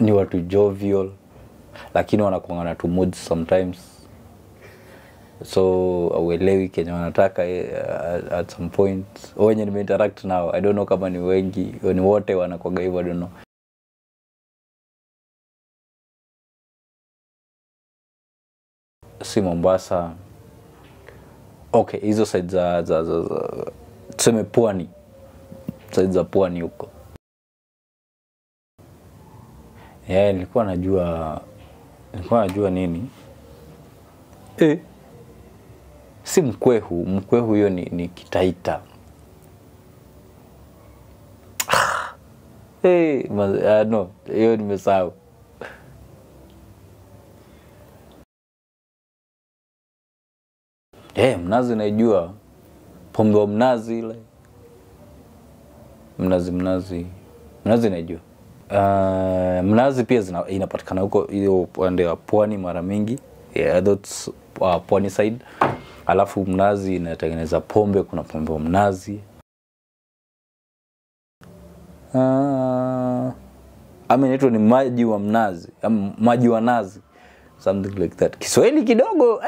ni watu jovial, lakini wanakuwa na tu moods sometimes. So uelewi kenye wanataka at some point. Wenye nimeinteract nao, I don't know kama ni wengi ni wote wanakuwa hivyo, I don't know. Si Mombasa. Okay, hizo side za tuseme pwani. Side za pwani huko. Nilikuwa najua nini? Si Mkwehu hiyo ni Kitaita. No, hiyo nimesahau. Mnazi naijua. Pombe wa mnazi ile. Mnazi naijua. Mnazi pia inapatikana huko hiyo upande wa pwani mara mingi. That's pwani side. Alafu mnazi inatengeneza pombe, kuna pombe wa mnazi. Inaitwa ni maji wa mnazi, maji wa nazi, something like that. Kiswahili kidogo,